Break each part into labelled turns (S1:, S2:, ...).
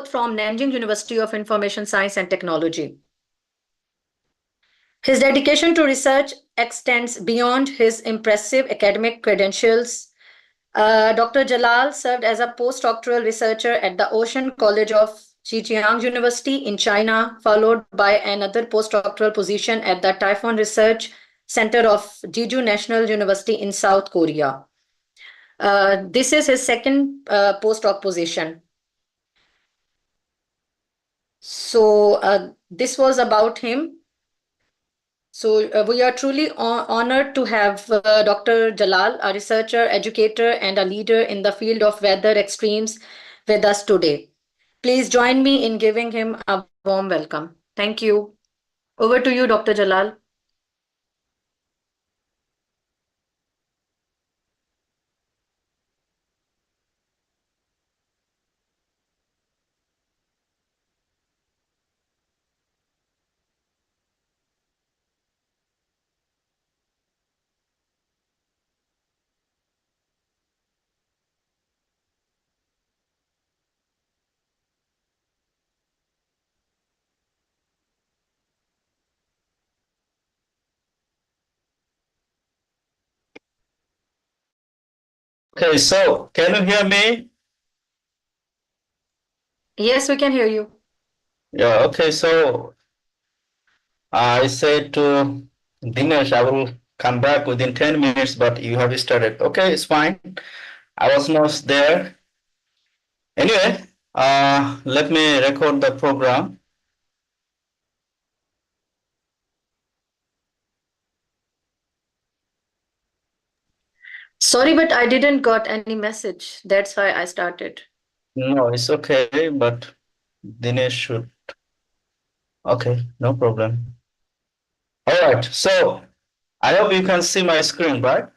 S1: both from Nanjing University of Information Science and Technology. His dedication to research extends beyond his impressive academic credentials. Dr. Jalal served as a postdoctoral researcher at the Ocean College of Zhejiang University in China, followed by another postdoctoral position at the Typhoon Research Center of Jeju National University in South Korea. This is his second postdoc position. So this was about him. So we are truly honored to have Dr. Jalal, a researcher, educator, and a leader in the field of weather extremes with us today. Please join me in giving him a warm welcome. Thank you. Over to you, Dr. Jalal.
S2: Okay, so can you hear me?
S1: Yes, we can hear you.
S2: Yeah, okay, so I said to Dinesh, I will come back within 10 minutes, but you have started. Okay, it's fine. I was not there. Anyway, let me record the program.
S1: Sorry, but I didn't got any message. That's why I started.
S2: No, it's okay, but Dinesh should. Okay, no problem. All right, so I hope you can see my screen, right?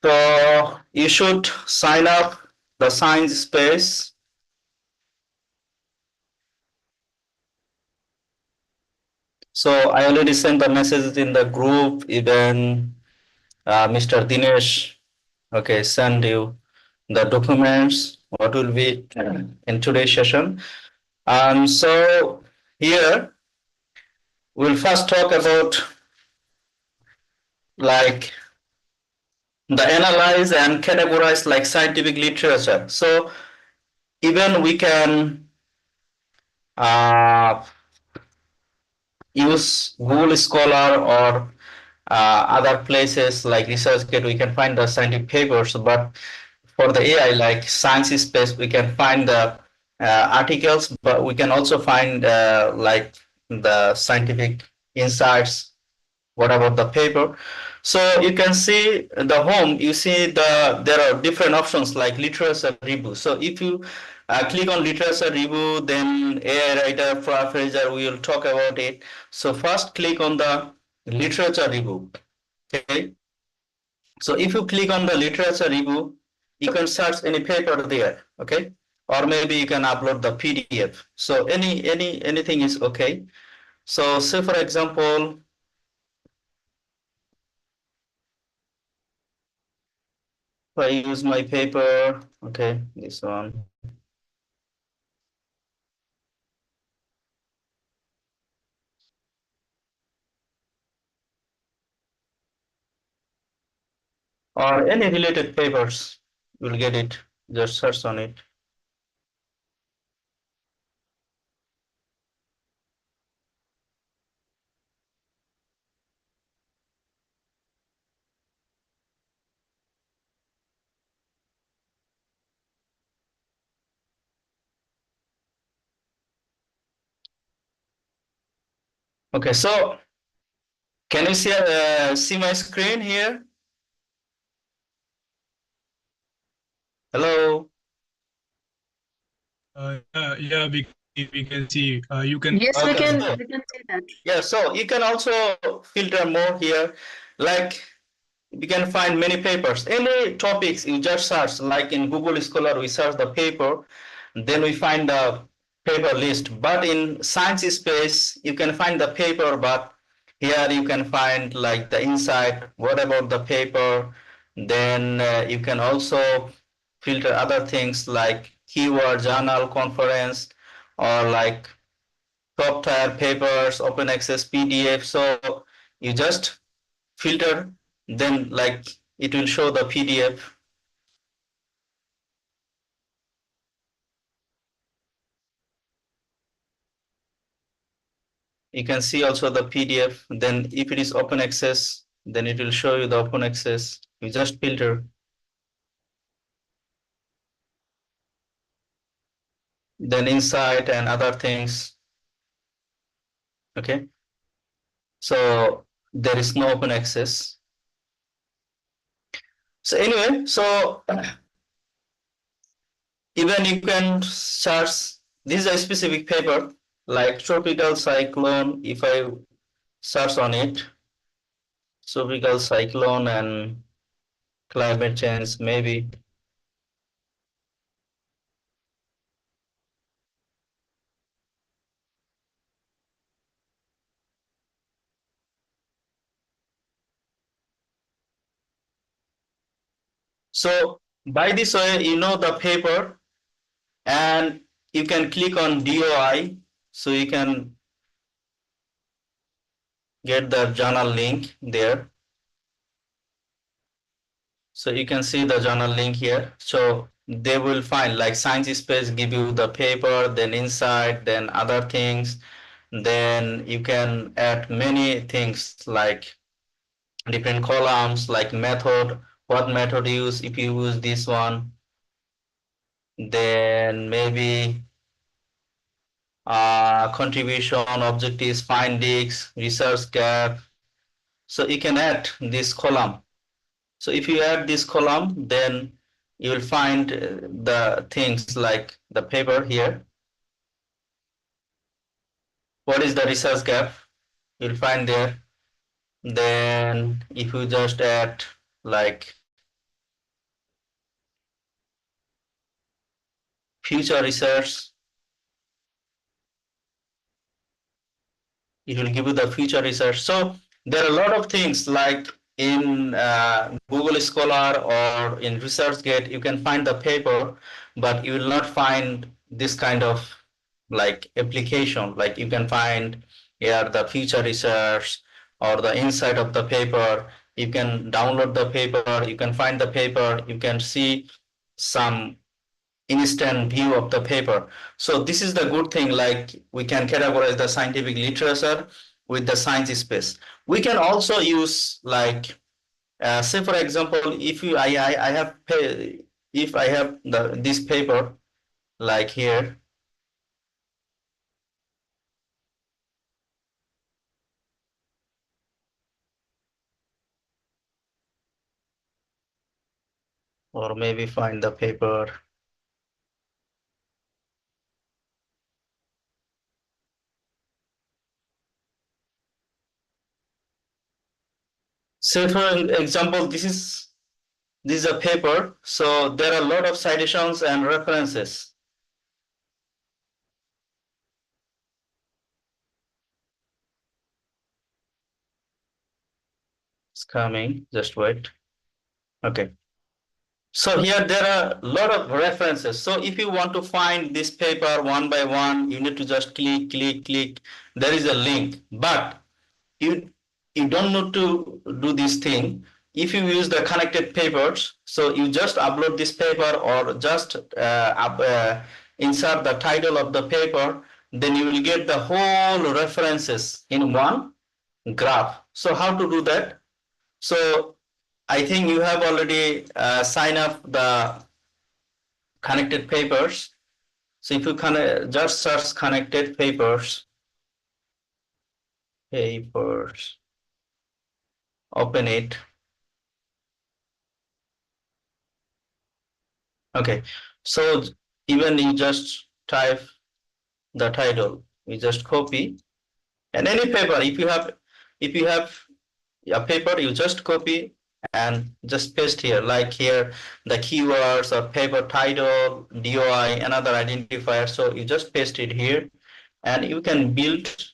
S2: So you should sign up the science space. So I already sent the messages in the group, even Mr. Dinesh, okay, send you the documents, what will be in today's session. So here, we'll first talk about like the analyze and categorize like scientific literature. So even we can use Google Scholar or other places like ResearchGate, we can find the scientific papers, but for the AI, like science space, we can find the articles, but we can also find like the scientific insights, what about the paper. So you can see the home, you see there are different options like literature review. So if you click on literature review, then AI writer, paraphraser, we will talk about it. So first click on the literature review. Okay. So if you click on the literature review, you can search any paper there, okay? Or maybe you can upload the PDF. So anything is okay. So say for example, if I use my paper, okay, this one. Or any related papers, you'll get it, just search on it. Okay, so can you see my screen here? Hello?
S3: Yeah, we can see. You can.
S1: Yes,
S2: Okay,
S1: we can see that.
S2: yeah, so you can also filter more here. Like we can find many papers. Any topics you just search, like in Google Scholar, we search the paper, then we find the paper list. But in science space, you can find the paper, but here you can find like the insight, what about the paper. Then you can also filter other things like keyword, journal, conference, or like top tier papers, open access PDF. So you just filter, then like it will show the PDF. You can see also the PDF. Then if it is open access, then it will show you the open access. You just filter. Then insight and other things. Okay. So there is no open access. So anyway, so even you can search, this is a specific paper like tropical cyclone. If I search on it, tropical cyclone and climate change, maybe. So by this way, you know the paper, and you can click on DOI, so you can get the journal link there. So you can see the journal link here. So they will find like Science Space give you the paper, then insight, then other things. Then you can add many things like different columns, like method, what method use if you use this one. Then maybe contribution, objectives, findings, research gap. So you can add this column. So if you add this column, then you will find the things like the paper here. What is the research gap? You'll find there. Then if you just add like future research, it will give you the future research. So there are a lot of things like in Google Scholar or in ResearchGate, you can find the paper, but you will not find this kind of like application. Like you can find here the future research or the inside of the paper. You can download the paper, you can find the paper, you can see some instant view of the paper. So this is the good thing, like we can categorize the scientific literature with the science space. We can also use like, say for example, if you, I have, if I have this paper like here, or maybe find the paper. Say for example, this is a paper, so there are a lot of citations and references. It's coming, just wait. Okay. So here there are a lot of references. So if you want to find this paper one by one, you need to just click, click, click. There is a link, but you you don't need to do this thing. If you use the connected papers, so you just upload this paper or just insert the title of the paper, then you will get the whole references in one graph. So how to do that? So I think you have already signed up the connected papers. So if you just search connected papers, open it. Okay, so even you just type the title, you just copy, and any paper, if you have a paper, you just copy and just paste here, like here the keywords or paper title, DOI, another identifier. So you just paste it here and you can build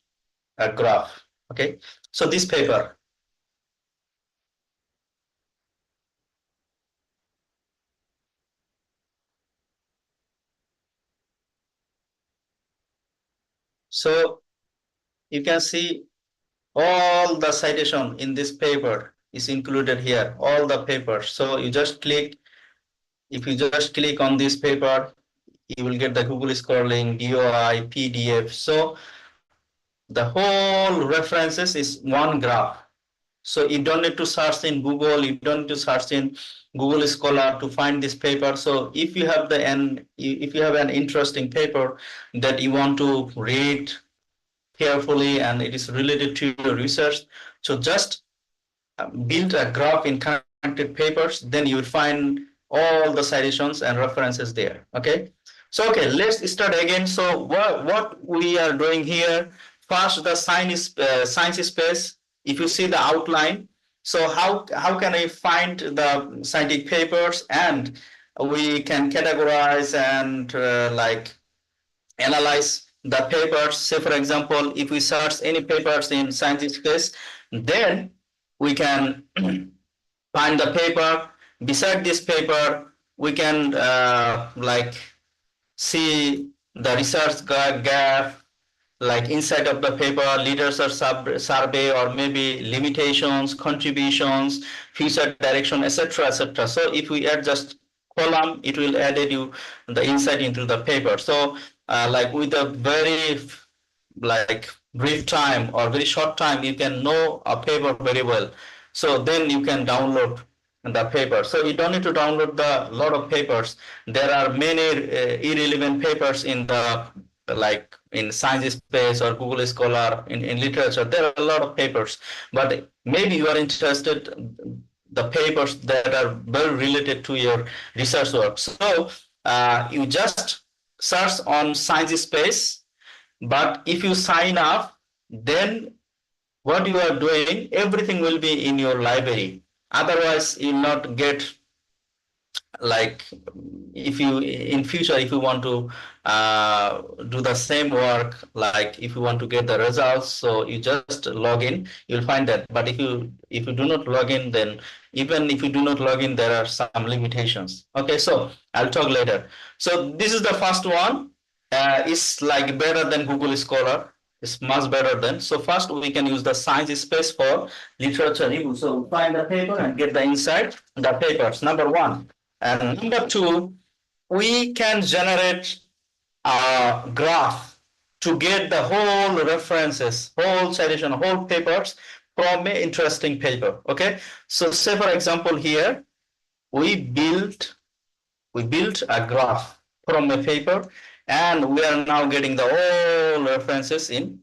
S2: a graph. Okay, so this paper, So you can see all the citation in this paper is included here, all the papers. So you just click, if you just click on this paper, you will get the Google Scholar link, DOI, PDF. So the whole references is one graph. So you don't need to search in Google, you don't need to search in Google Scholar to find this paper. So if you have if you have an interesting paper that you want to read carefully and it is related to your research, so just build a graph in connected papers, then you will find all the citations and references there. Okay. So okay, let's start again. So what we are doing here, first the science space. If you see the outline, so how can I find the scientific papers, and we can categorize and like analyze the papers. Say for example, if we search any papers in science space, then we can find the paper. Beside this paper, we can like see the research gap, like inside of the paper, literature survey, or maybe limitations, contributions, future direction, etc., etc. So if we add just column, it will add you the insight into the paper. So like with a very like brief time or very short time, you can know a paper very well. So then you can download the paper. So you don't need to download the lot of papers. There are many irrelevant papers in the like in science space or Google Scholar in literature. There are a lot of papers, but maybe you are interested the papers that are very related to your research work. So you just search on science space, but if you sign up, then what you are doing, everything will be in your library. Otherwise, you'll not get like if you in future if you want to do the same work, like if you want to get the results, so you just log in, you'll find that. But if you do not log in, then even if you do not log in, there are some limitations. Okay, so I'll talk later. So this is the first one. It's like better than Google Scholar. It's much better than. So first we can use the science space for literature review. So find the paper and get the insight the papers. Number one. And number two, we can generate a graph to get the whole references, whole citation, whole papers from an interesting paper. Okay. So say for example here, we built a graph from a paper, and we are now getting the all references in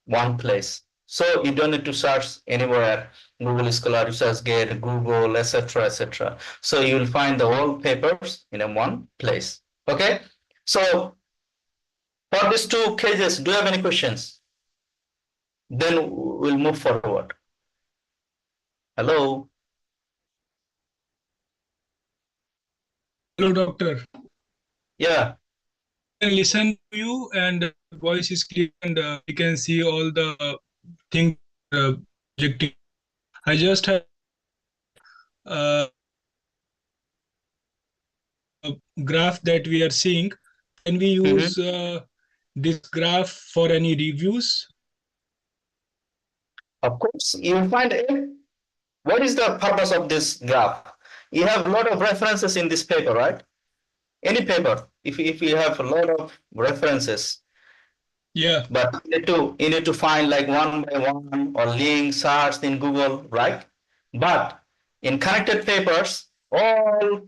S2: one place. So you don't need to search anywhere, Google Scholar, ResearchGate, Google, etc., etc. So you will find the whole papers in a one place. Okay. So for these two cases, do you have any questions? Then we'll move forward. Hello.
S3: Hello, doctor.
S2: Yeah.
S3: I can listen to you, and voice is clear, and we can see all the things projecting. I just have uh, a graph that we are seeing. Can we use this graph for any reviews?
S2: Of course, you find what is the purpose of this graph? You have a lot of references in this paper, right? Any paper, if you have a lot of references,
S3: Yeah.
S2: but you need to find like one by one or link search in Google, right? But in connected papers, all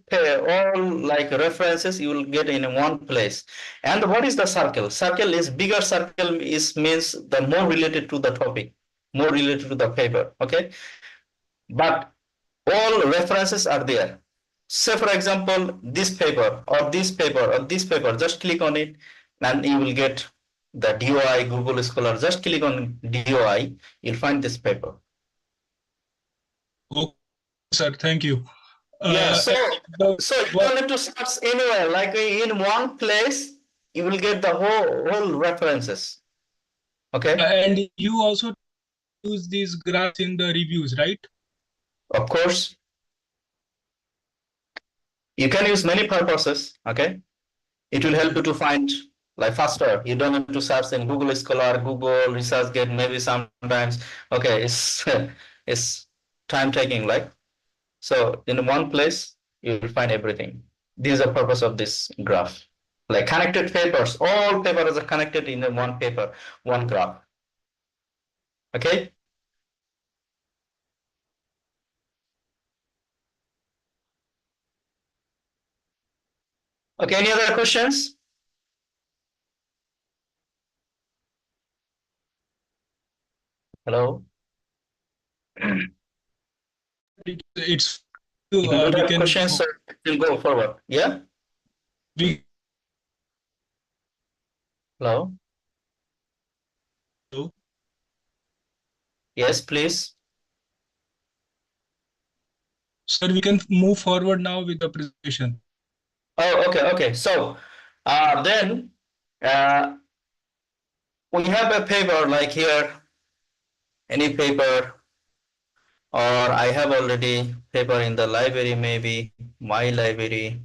S2: like references you will get in one place. And what is the circle? Circle is bigger. Circle is means the more related to the topic, more related to the paper. Okay, but all references are there. Say for example, this paper or this paper or this paper, just click on it and you will get the DOI Google Scholar. Just click on DOI, you'll find this paper.
S3: Okay, sir. Thank you.
S2: Yeah, so you don't need to search anywhere. Like in one place, you will get the whole references. Okay.
S3: And you also use these graphs in the reviews, right?
S2: Of course. You can use many purposes. Okay. It will help you to find like faster. You don't need to search in Google Scholar, Google ResearchGate, maybe sometimes. Okay, it's it's time taking, like. So in one place, you will find everything. This is the purpose of this graph. Like connected papers, all papers are connected in one paper, one graph. Okay? Okay, any other questions? Hello?
S3: It's
S2: If you don't
S3: we
S2: have
S3: can
S2: questions, we'll go forward. Yeah?
S3: we
S2: Hello? Yes, please.
S3: sir, we can move forward now with the presentation.
S2: Oh, okay, okay. So then uh, we have a paper like here, any paper, or I have already paper in the library, maybe my library.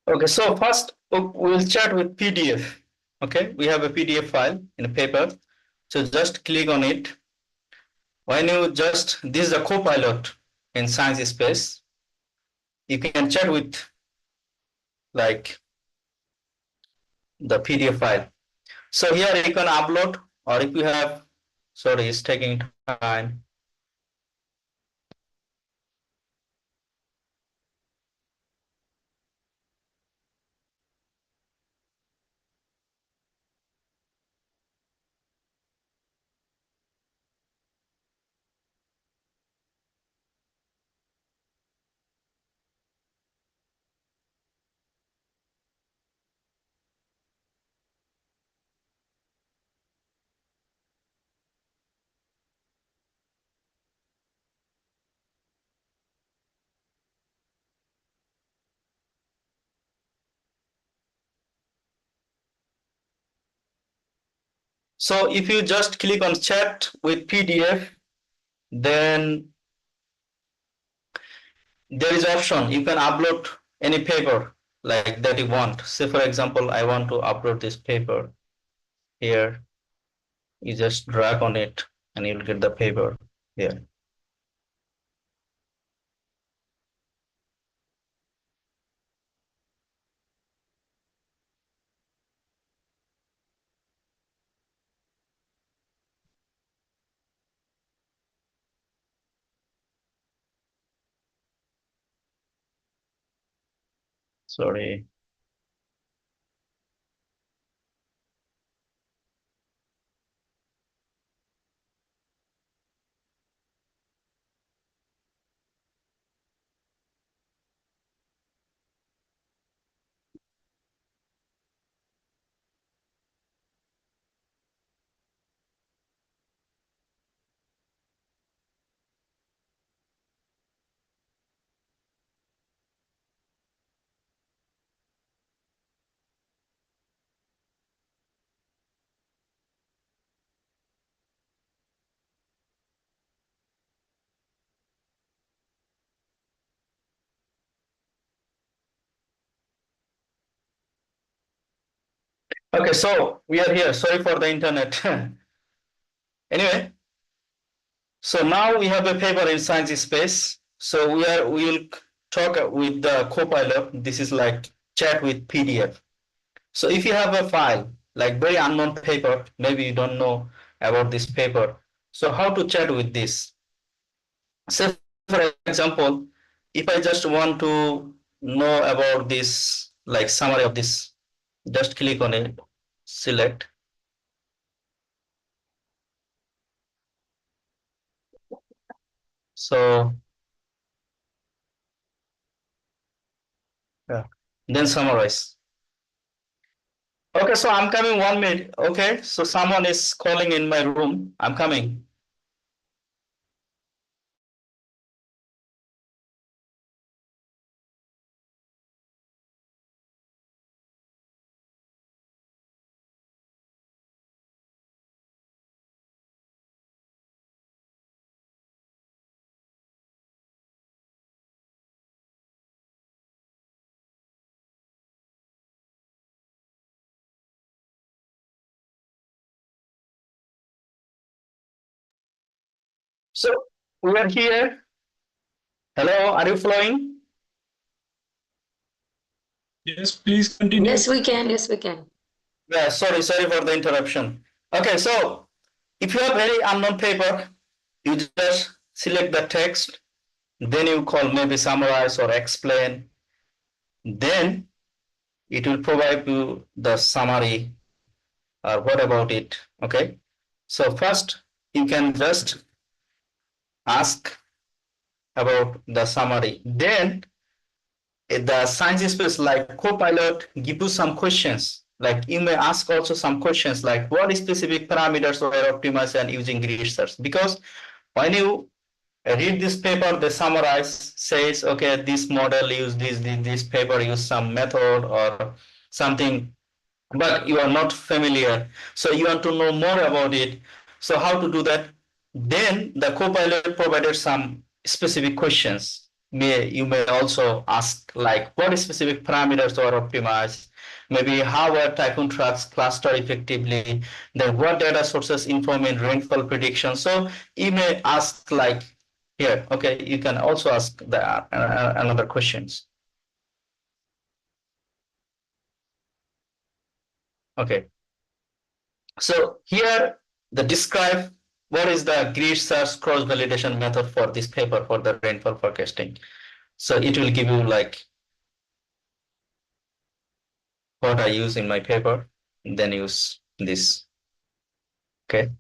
S2: Okay, so first we'll start with PDF. Okay, we have a PDF file in a paper. So just click on it. When you just, this is a copilot in Science Space. You can chat with like the PDF file. So here you can upload, or if you have, sorry, it's taking time. So if you just click on chat with PDF, then there is option. You can upload any paper like that you want. Say for example, I want to upload this paper here. You just drag on it and you'll get the paper here. Sorry. Okay, so we are here. Sorry for the internet. Anyway, so now we have a paper in Science Space. So we will talk with the copilot. This is like chat with PDF. So if you have a file, like very unknown paper, maybe you don't know about this paper. So how to chat with this? Say for example, if I just want to know about this, like summary of this, just click on it, select. So yeah, then summarize. Okay, so I'm coming 1 minute. Okay, so someone is calling in my room. I'm coming. So we are here. Hello, are you following?
S3: Yes, please continue.
S1: Yes, we can. Yes, we can.
S2: Yeah, sorry for the interruption. Okay, so if you have very unknown paper, you just select the text, then you call maybe summarize or explain, then it will provide you the summary or what about it. Okay, so first you can just ask about the summary, then the science space like Copilot give you some questions. Like you may ask also some questions like what specific parameters were optimized and using research. Because when you read this paper, they summarize, says, okay, this model used this paper used some method or something, but you are not familiar. So you want to know more about it. So how to do that? Then the Copilot provided some specific questions. You may also ask like what specific parameters are optimized, maybe how are typhoon tracks cluster effectively, then what data sources inform in rainfall prediction. So you may ask like here, okay, you can also ask another questions. Okay. So here the describe what is the grid search cross validation method for this paper for the rainfall forecasting. So it will give you like what I use in my paper, then use this. Okay.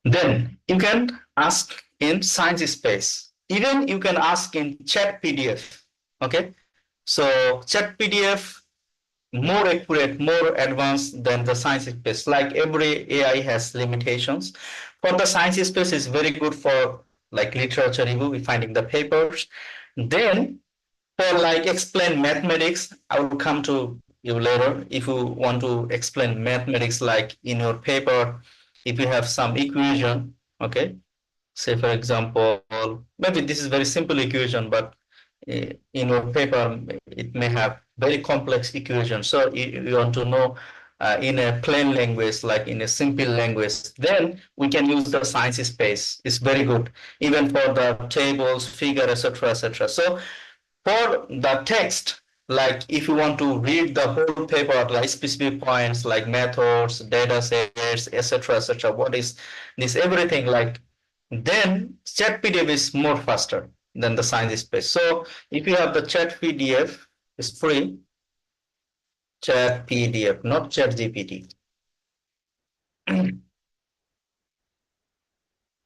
S2: Then you can ask in science space. Even you can ask in chat PDF. Okay. So chat PDF more accurate, more advanced than the science space. Like every AI has limitations. For the science space is very good for like literature review, finding the papers. Then for like explain mathematics, I will come to you later. If you want to explain mathematics like in your paper, if you have some equation, okay, say for example, maybe this is very simple equation, but in your paper it may have very complex equations. So you want to know in a plain language, like in a simple language, then we can use the science space. It's very good, even for the tables, figure, etc., etc. So for the text, like if you want to read the whole paper, like specific points like methods, data sets, etc., etc., what is this everything like, then chat PDF is more faster than the science space. So if you have the chat PDF, it's free. Chat PDF, not chat GPT.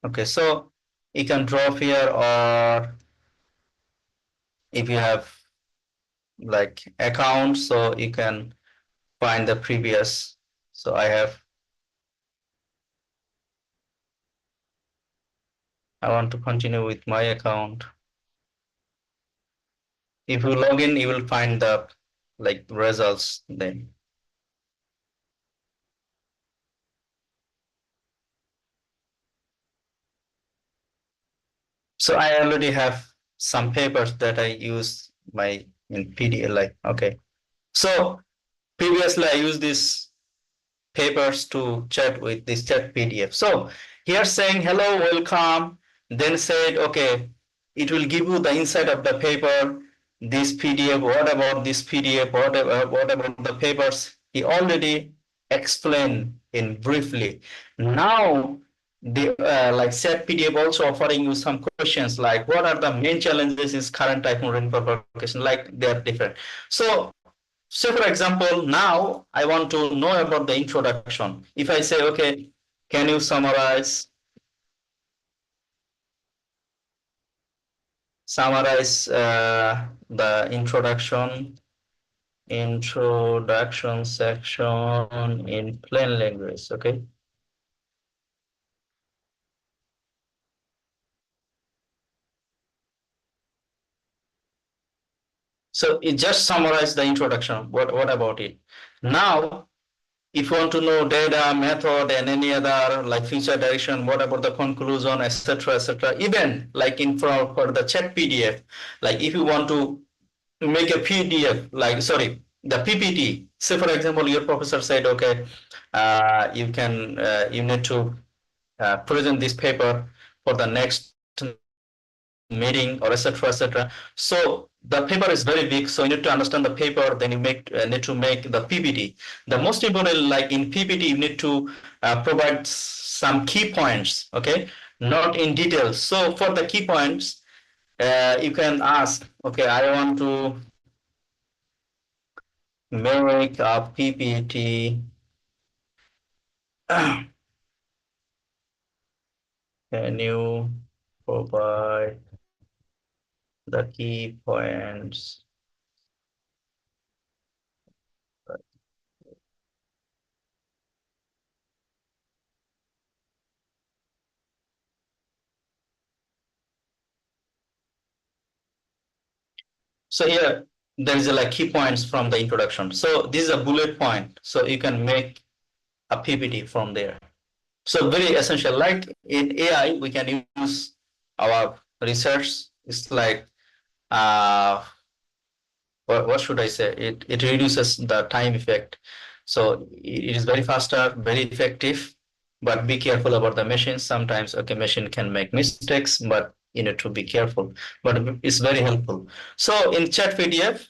S2: Okay, so you can drop here, or if you have like account, so you can find the previous. So I want to continue with my account. If you log in, you will find the like results then. So I already have some papers that I use my in PDF. Like okay, so previously I used these papers to chat with this chat PDF. So here saying hello, welcome, then said okay, it will give you the insight of the paper, this PDF, what about this PDF, what about the papers. He already explained in briefly. Now the like chat PDF also offering you some questions like what are the main challenges in current typhoon rainfall forecasting, like they are different. So for example, now I want to know about the introduction. If I say, okay, can you summarize the introduction section in plain language, okay? So it just summarized the introduction. What about it? Now, if you want to know data, method, and any other like future direction, what about the conclusion, etc., etc. Even like in for the chat PDF, like if you want to make a PDF, like sorry, the PPT. Say for example, your professor said, okay, you need to present this paper. for the next meeting or etc etc. So the paper is very big, so you need to understand the paper, then you need to make the PPT. The most important, like in PPT, you need to provide some key points, okay, not in detail. So for the key points, you can ask, okay, I want to make a PPT. Can you provide the key points? So here there is a like key points from the introduction. So this is a bullet point. So you can make a PPT from there. So very essential. Like in AI, we can use our research. It's like what should I say? It reduces the time effect. So it is very faster, very effective. But be careful about the machine. Sometimes okay, machine can make mistakes, but you need to be careful. But it's very helpful. So in chat PDF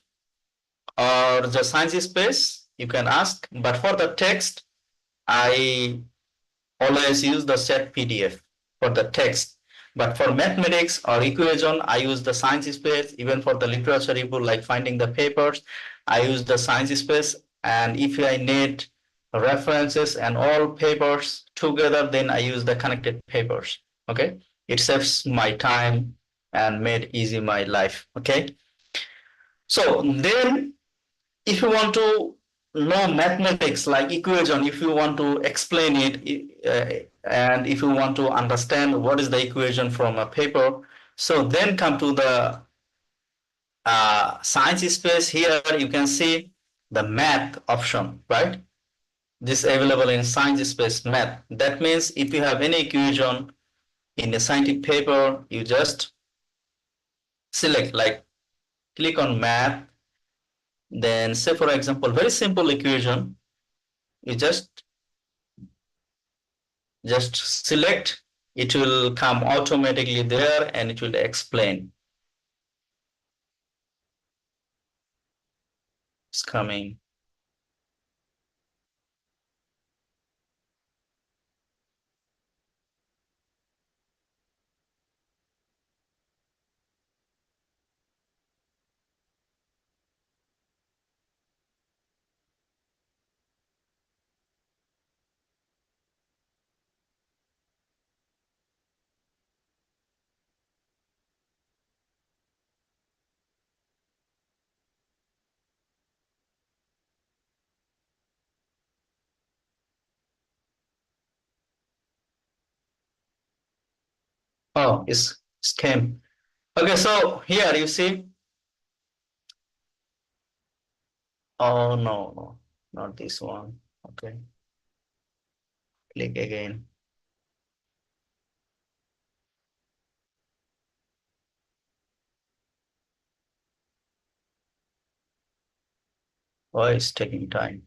S2: or the science space, you can ask. But for the text, I always use the set PDF for the text. But for mathematics or equation, I use the science space. Even for the literature review, like finding the papers, I use the science space. And if I need references and all papers together, then I use the connected papers. Okay, it saves my time and made easy my life. Okay, so then if you want to know mathematics like equation, if you want to explain it, and if you want to understand what is the equation from a paper, so then come to the science space. Here you can see the math option, right? This available in science space math. That means if you have any equation in a scientific paper, you just select, like click on math, then say for example very simple equation, you just select, it will come automatically there and it will explain. It's coming. Oh, it's came. Okay, so here you see. Oh no, no, not this one. Okay, click again. Oh, it's taking time.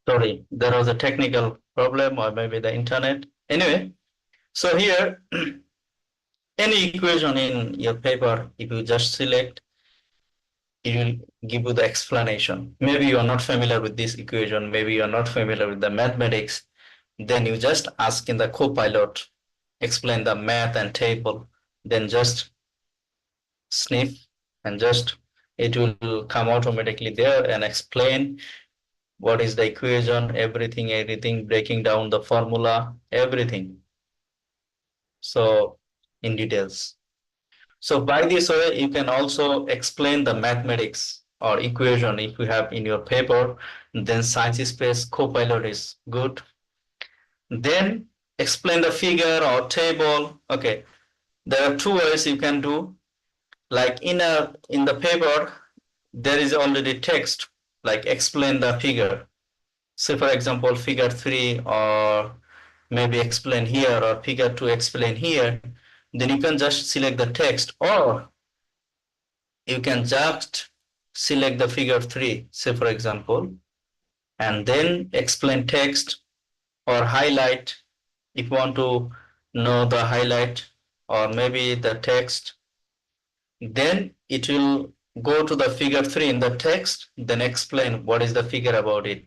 S2: Sorry, there was a technical problem or maybe the internet. Anyway, so here, any equation in your paper, if you just select, it will give you the explanation. Maybe you are not familiar with this equation, maybe you are not familiar with the mathematics, then you just ask in the Copilot, explain the math and table, then just sniff and just it will come automatically there and explain what is the equation, everything, breaking down the formula, everything. So in details. So by this way, you can also explain the mathematics or equation if you have in your paper, then Science Space Copilot is good. Then explain the figure or table. Okay, there are two ways you can do. Like in the paper, there is already text, like explain the figure. Say for example, figure 3 or maybe explain here or figure 2 explain here. Then you can just select the text or you can just select the figure 3, say for example, and then explain text or highlight if you want to know the highlight or maybe the text. Then it will go to the figure 3 in the text, then explain what is the figure about it.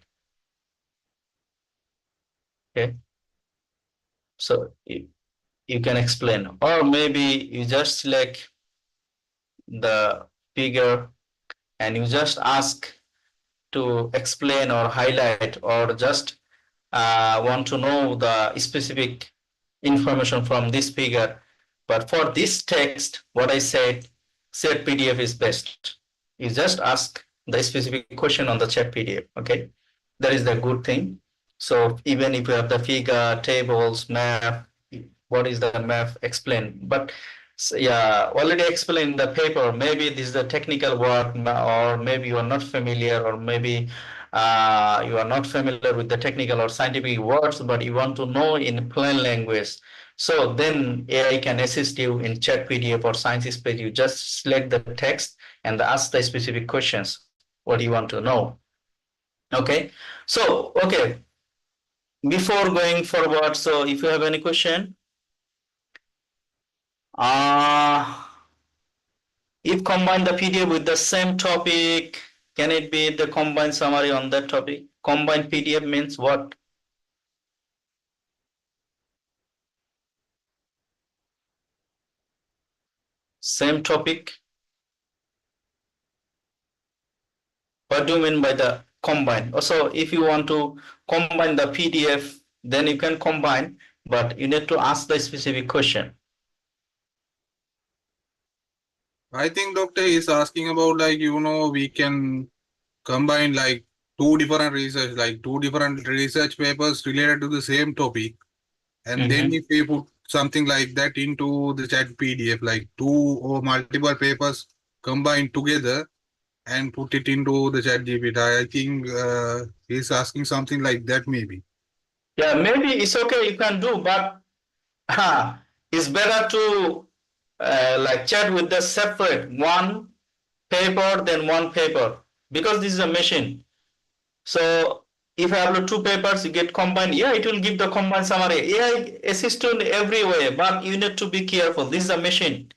S2: Okay, so you can explain, or maybe you just select the figure and you just ask to explain or highlight or just want to know the specific information from this figure. But for this text, what I said, chat PDF is best. You just ask the specific question on the chat PDF. Okay, that is the good thing. So even if you have the figure, tables, map, what is the map, explain. But yeah, already explained in the paper. Maybe this is the technical word, or maybe you are not familiar, or maybe you are not familiar with the technical or scientific words, but you want to know in plain language. So then AI can assist you in chat PDF or science space. You just select the text and ask the specific questions, what you want to know. Okay. So, okay. Before going forward, so if you have any question, if combine the PDF with the same topic, can it be the combined summary on that topic? Combined PDF means what? Same topic. What do you mean by the combine? Also, if you want to combine the PDF, then you can combine, but you need to ask the specific question.
S4: I think doctor is asking about like, we can combine like two different research papers related to the same topic. And then if we put something like that into the chat PDF, like two or multiple papers combined together and put it into the chat GPT, I think he's asking something like that maybe.
S2: Yeah, maybe it's okay, you can do, but it's better to like chat with the separate one paper than one paper, because this is a machine. So if I have two papers, you get combined. Yeah, it will give the combined summary. AI assist in every way, but you need to be careful. This is a machine.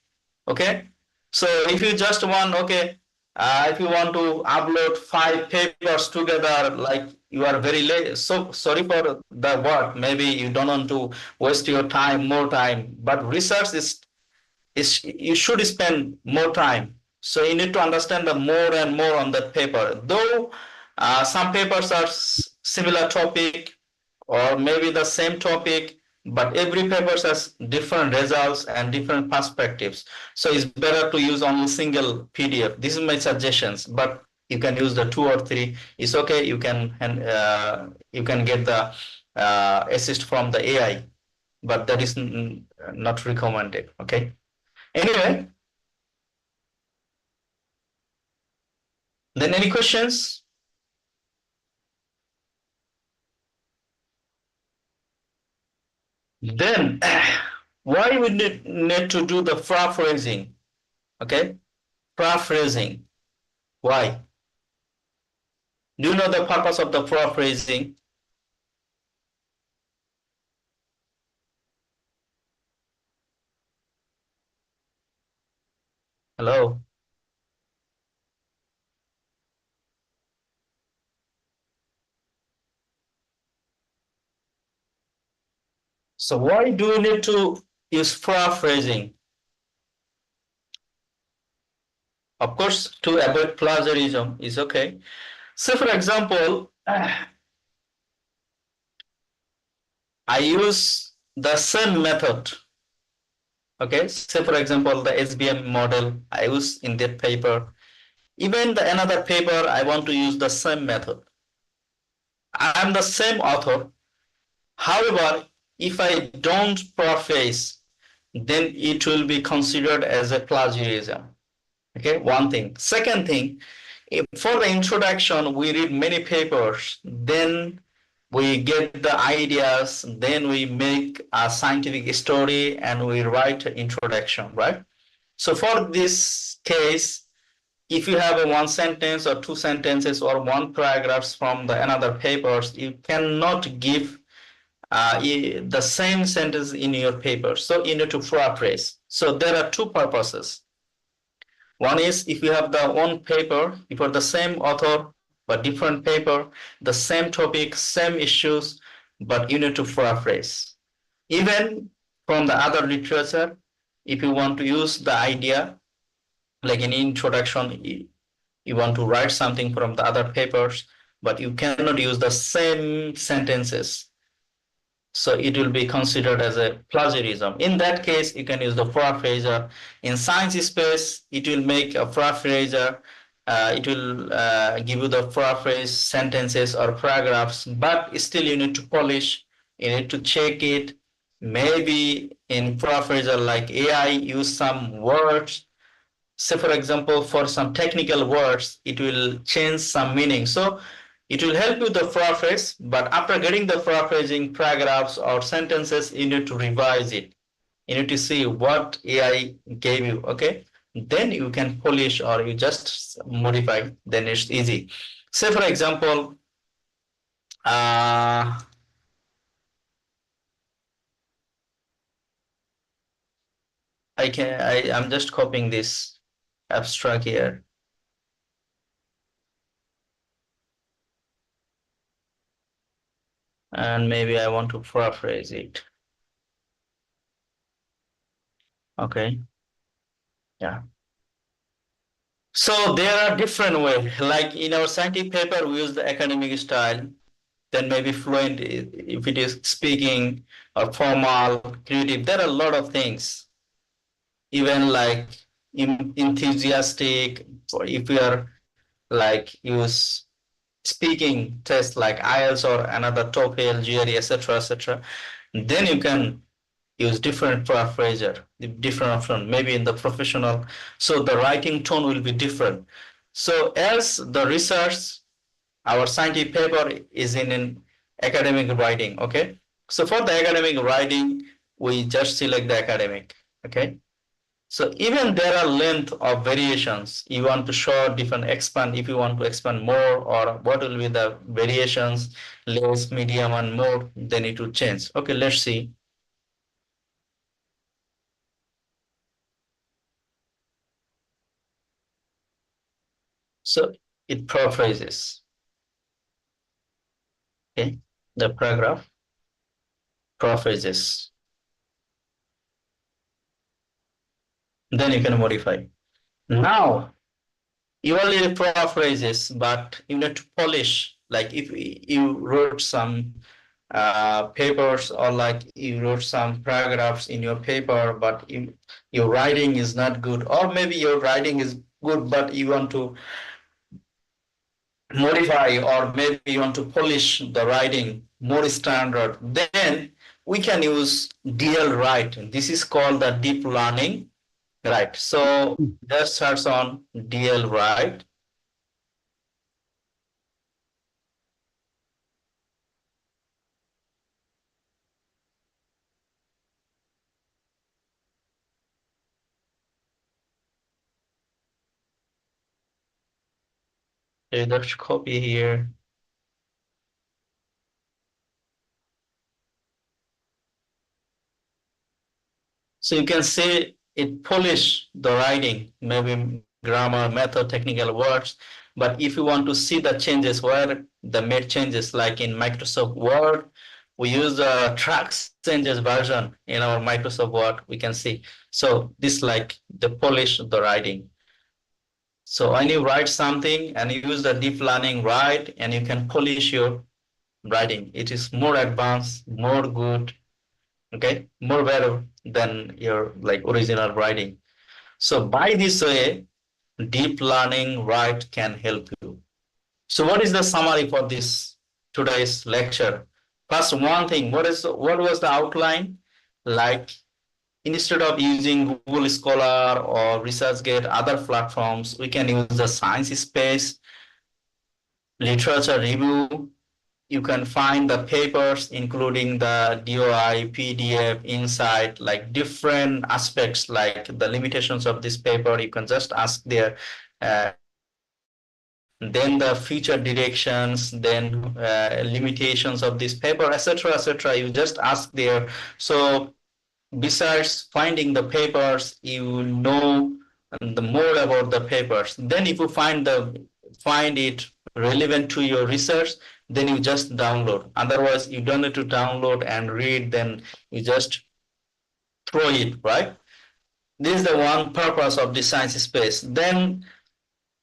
S2: Okay. So if you just want, okay, if you want to upload 5 papers together, like you are very late. So sorry for the word. Maybe you don't want to waste your time, more time. But research is you should spend more time. So you need to understand the more and more on that paper. Though some papers are similar topic or maybe the same topic, but every paper has different results and different perspectives. So it's better to use only single PDF. This is my suggestions, but you can use the 2 or 3. It's okay. You can get the assist from the AI, but that is not recommended. Okay. Anyway, then any questions? Then why we need to do the paraphrasing? Okay, paraphrasing. Why? Do you know the purpose of the paraphrasing? Hello? So why do we need to use paraphrasing? Of course, to avoid plagiarism is okay. So for example, I use the same method. Okay, say for example, the SBM model I use in that paper. Even the another paper, I want to use the same method. I am the same author. However, if I don't paraphrase, then it will be considered as a plagiarism. Okay, one thing. Second thing, for the introduction, we read many papers, then we get the ideas, then we make a scientific story and we write an introduction, right? So for this case, if you have a one sentence or two sentences or one paragraphs from the another papers, you cannot give the same sentence in your paper. So you need to paraphrase. So there are two purposes. One is if you have the one paper, for the same author, but different paper, the same topic, same issues, but you need to paraphrase. Even from the other literature, if you want to use the idea, like in introduction, you want to write something from the other papers, but you cannot use the same sentences. So it will be considered as a plagiarism. In that case, you can use the paraphraser. In science space, it will make a paraphraser. It will give you the paraphrase sentences or paragraphs, but still you need to polish. You need to check it. Maybe in paraphraser like AI, use some words. Say for example, for some technical words, it will change some meaning. So it will help you the paraphrase, but after getting the paraphrasing paragraphs or sentences, you need to revise it. You need to see what AI gave you, okay? Then you can polish or you just modify, then it's easy. Say for example, uh, I'm just copying this abstract here. And maybe I want to paraphrase it. Okay, yeah. So there are different ways. Like in our scientific paper, we use the academic style. Then maybe fluent if it is speaking or formal, creative. There are a lot of things. Even like enthusiastic, or if you are like use speaking test like IELTS or another TOEFL, GRE, etc., etc. Then you can use different paraphraser, different option, maybe in the professional. So the writing tone will be different. So as the research, our scientific paper is in an academic writing, okay? So for the academic writing, we just select the academic, okay? So even there are length of variations. You want to show different expand, if you want to expand more, or what will be the variations, less, medium, and more, then it will change. Okay, let's see. So it paraphrases, okay, the paragraph paraphrases. Then you can modify. Now you only paraphrases, but you need to polish. Like if you wrote some papers or like you wrote some paragraphs in your paper, but your writing is not good, or maybe your writing is good, but you want to modify or maybe you want to polish the writing more standard, then we can use DL write. This is called the deep learning, right? So just search on DL write. So you just copy here. So you can say it polish the writing, maybe grammar, method, technical words. But if you want to see the changes where the made changes, like in Microsoft Word, we use the track changes version in our Microsoft Word, we can see. So this like the polish the writing. So when you write something and you use the deep learning, write, and you can polish your writing. It is more advanced, more good, okay, more better than your like original writing. So by this way, deep learning write can help you. So what is the summary for this today's lecture? First, one thing, what was the outline? Like instead of using Google Scholar or ResearchGate, other platforms, we can use the Science Space, literature review. You can find the papers, including the DOI, PDF, insight, like different aspects, like the limitations of this paper. You can just ask there. Then the future directions, then limitations of this paper, etc., etc. You just ask there. So besides finding the papers, you know the more about the papers. Then if you find it relevant to your research, then you just download. Otherwise, you don't need to download and read, then you just throw it, right? This is the one purpose of the Science Space. Then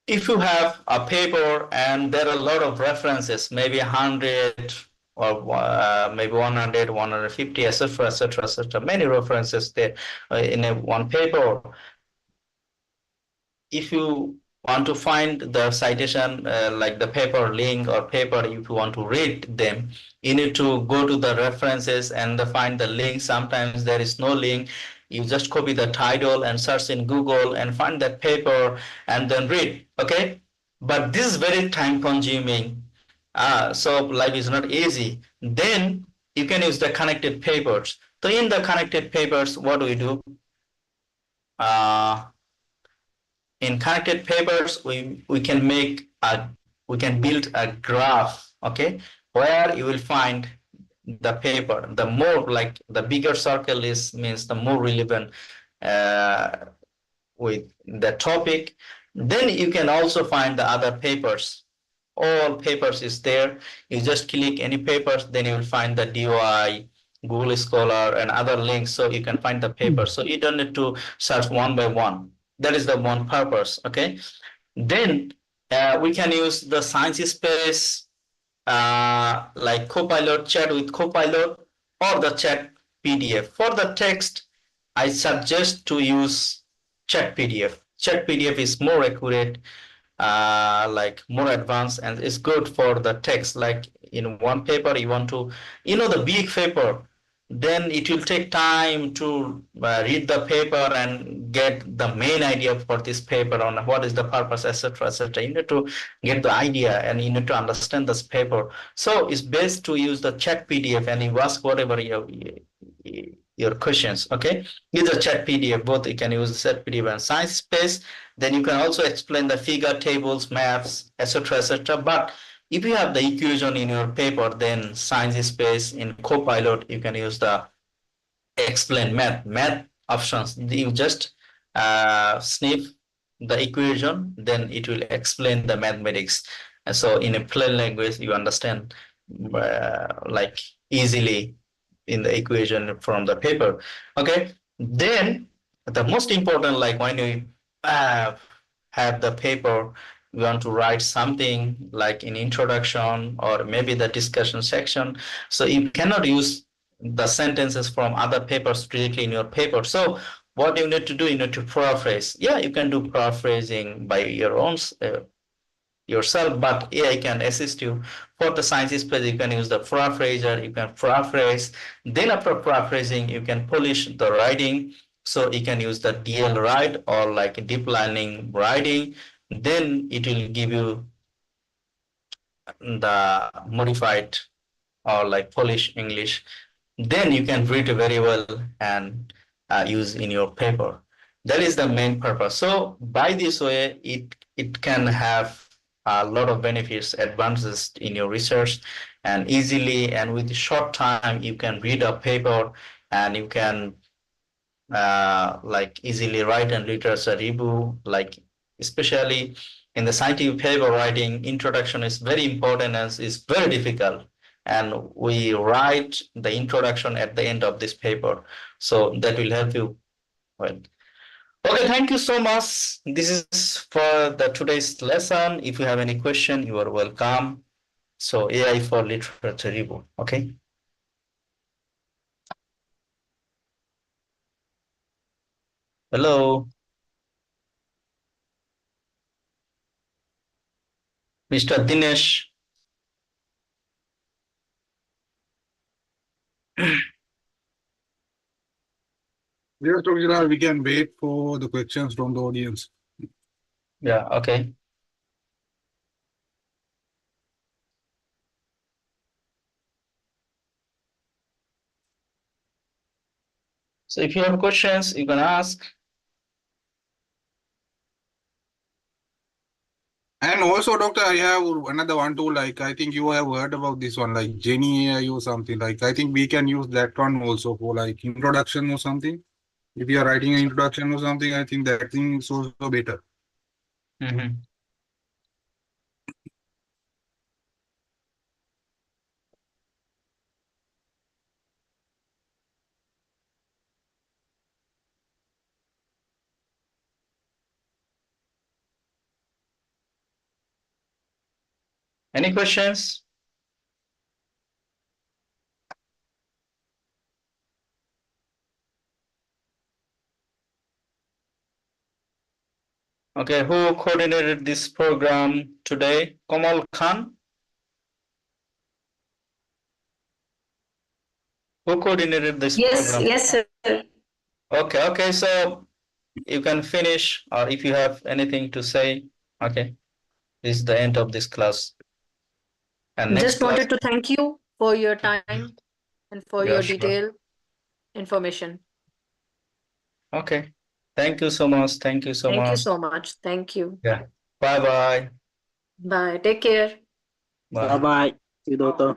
S2: if you have a paper and there are a lot of references, maybe 100 or maybe 100, 150, etc., etc., etc., many references there in one paper. If you want to find the citation, like the paper link or paper, if you want to read them, you need to go to the references and find the link. Sometimes there is no link. You just copy the title and search in Google and find that paper and then read. Okay, but this is very time consuming. So life is not easy. Then you can use the connected papers. So in the connected papers, what do we do? In connected papers, we can build a graph, okay, where you will find the paper. The more, like the bigger circle is, means the more relevant with the topic. Then you can also find the other papers. All papers is there. You just click any papers, then you will find the DOI, Google Scholar, and other links, so you can find the paper. So you don't need to search one by one. That is the one purpose. Okay. Then we can use the Science Space, like Copilot, chat with Copilot, or the chat PDF. For the text, I suggest to use chat PDF. Chat PDF is more accurate, like more advanced, and it's good for the text. Like in one paper, you want to, the big paper, then it will take time to read the paper and get the main idea for this paper on what is the purpose, etc., etc. You need to get the idea and you need to understand this paper. So it's best to use the chat PDF and you ask whatever your questions. Okay, use the chat PDF. Both you can use the chat PDF and Science Space. Then you can also explain the figure, tables, maps, etc., etc. But if you have the equation in your paper, then Science Space in Copilot, you can use the explain math options. You just sniff the equation, then it will explain the mathematics. And so in a plain language, you understand like easily in the equation from the paper. Okay. Then the most important, like when you have the paper, you want to write something like in introduction or maybe the discussion section. So you cannot use the sentences from other papers directly in your paper. So what you need to do, you need to paraphrase. Yeah, you can do paraphrasing by your own yourself, but AI can assist you. For the Science Space, you can use the paraphraser, you can paraphrase. Then after paraphrasing, you can polish the writing. So you can use the DL write or like deep learning writing. Then it will give you the modified or like Polish English. Then you can read very well and use in your paper. That is the main purpose. So by this way, it can have a lot of benefits, advances in your research, and easily and with short time you can read a paper and you can like easily write and literature review, like especially in the scientific paper writing, introduction is very important and is very difficult. And we write the introduction at the end of this paper. So that will help you. Well, okay, thank you so much. This is for the today's lesson. If you have any question, you are welcome. So AI for literature review. Okay. Hello, Mr. Dinesh.
S4: Yes, Dr. Jalal, we can wait for the questions from the audience.
S2: Yeah, okay. So if you have questions, you can ask.
S4: And also, Doctor, I have another one too. Like, I think you have heard about this one, like Jenny AI or something. Like, I think we can use that one also for like introduction or something. If you are writing an introduction or something, I think that thing is also better.
S2: Mhm. Any questions? Okay, who coordinated this program today? Kamal Khan? Who coordinated this
S1: Yes,
S2: program?
S1: yes, sir.
S2: Okay, okay, so you can finish, or if you have anything to say, okay, this is the end of this class. And next
S1: Just
S2: class,
S1: wanted to thank you for your time and for
S2: yeah,
S1: your
S2: sure.
S1: detailed information.
S2: Okay. Thank you so much. Thank you so
S1: Thank you
S2: much.
S1: so much. Thank you.
S2: Yeah. Bye bye.
S1: Bye. Take care.
S2: Bye.
S5: Bye bye, you doctor.